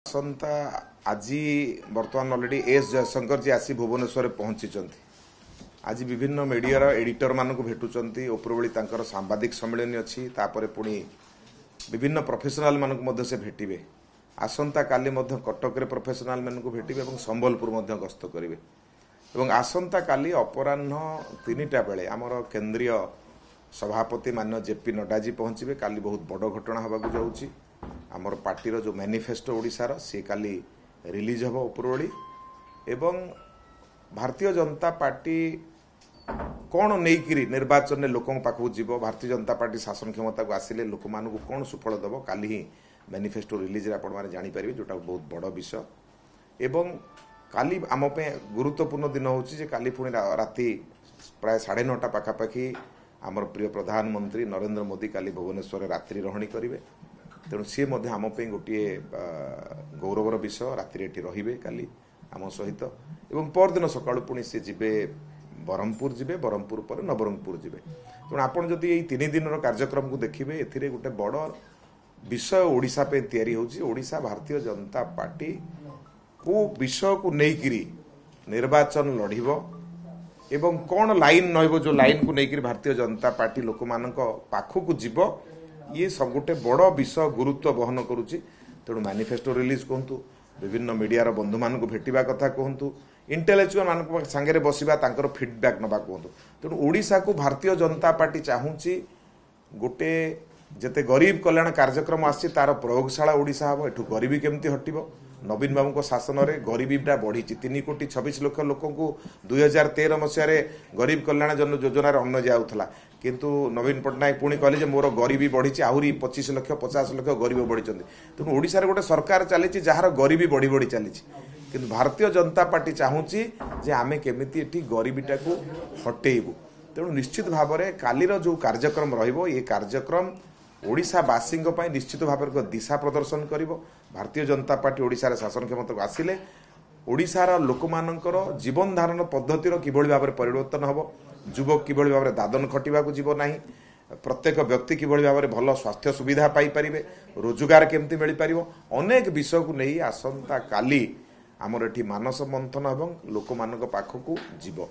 आसंता आज बर्तमान already S Jaishankar जी आसी भुवनेश्वर पहुंची आज विभिन्न मीडिया एडिटर मान भेटुंट उपरबली सांबादिक सम्मेलन अच्छी पुणी विभिन्न प्रोफेशनल मानक से भेटे आसंता काली कटक रे प्रोफेशनल मान को भेटे संबलपुर गस्त करेंगे आसंता काली अपराह्न 3टा बेले आमर केंद्रीय सभापति मान्य जेपी नड्डा जी पहुंचे काली बहुत बड़ घटना होगा जाऊँगी आमर पार्टी जो मैनिफेस्टो ओडिशार सी काली रिलीज हम उपरओली एवं भारतीय जनता पार्टी कौन नहीं निर्वाचन में लोकों पाखक जीव भारतीय जनता पार्टी शासन क्षमता को आसिले लोक मानक कौन सुफल दब काली ही मैनिफेस्टो रिलीज जापर जोटा बहुत बड़ विषय एवं काली आम गुरुत्वपूर्ण दिन होची काली पुणी राति प्राय 9:30 पाखापाखि आमर प्रिय प्रधानमंत्री नरेंद्र मोदी काली भुवनेश्वर रात्रि रही करेंगे तेणु सी आम गोटे गौरवर विषय राति रे काली आम सहित एवं परदिन सका पुणी सी जी ब्रह्मपुर जी ब्रह्मपुर पर नवरंगपुर जी तेणु आपड़ जदि यही 3 दिन कार्यक्रम को देखिए ए गोटे बड़ विषय ओडिशा पे तैयारी होची ओडिशा भारतीय जनता पार्टी को विषय को लेकर निर्वाचन लड़ब एवं कौन लाइन नईब जो लाइन को लेकर भारतीय जनता पार्टी लोक मान पाखक जीव ये सब गोटे बड़ विषय गुरुत्व बहन करुच्ची तेणु मैनिफेस्टो रिलीज कहतु विभिन्न मीडिया बंधु मान को भेटा कथा कहतु इंटेलेक्चुअल मान सांगे बसवा फीडबैक नवा कहतु तेणु ओडिशा को भारतीय जनता पार्टी चाहूँगी गोटे जिते गरीब कल्याण कार्यक्रम आसी तार प्रयोगशाला ओडिशा हम एठू गरीबी केमती हटिब नवीन बाबू शासन में गरीबीटा बढ़ी 3,26,00,000 लोक 2013 मसीह गरीब कल्याण योजन अन्न जाऊला किंतु नवीन पट्टनायक पुणी कहले मोर गरीबी बढ़ी आहरी 25 लाख 50 लाख गरीब बढ़ी तेणु ओडिशा गोटे सरकार चली जार गरीबी बढ़ी बढ़ी चली किंतु भारतीय जनता पार्टी चाहूँगी जे आमे केमिति एठी गरीबीटा को हटेबू तेणु निश्चित भाव में कालीर जो कार्यक्रम रहिबो ये कार्यक्रम ओडिशावासी निश्चित भाव में दिशा प्रदर्शन करिबो भारतीय जनता पार्टी ओडिशा शासन क्षमता को आसिले ओडिशार लोक मानकर जीवन धारण पद्धतिर किभଳି भाव में परिवर्तन हम युवक किभଳି भाव में दादन खटिबा को जीव नाही प्रत्येक व्यक्ति किभଳି भाव में भल स्वास्थ्य सुविधा पाई परिबे रोजगार केमती मिल पारिबो अनेक विषय को नहीं आसंता काली आमर एठी मानस मंथन एवं लोक मानक पाखक जीव।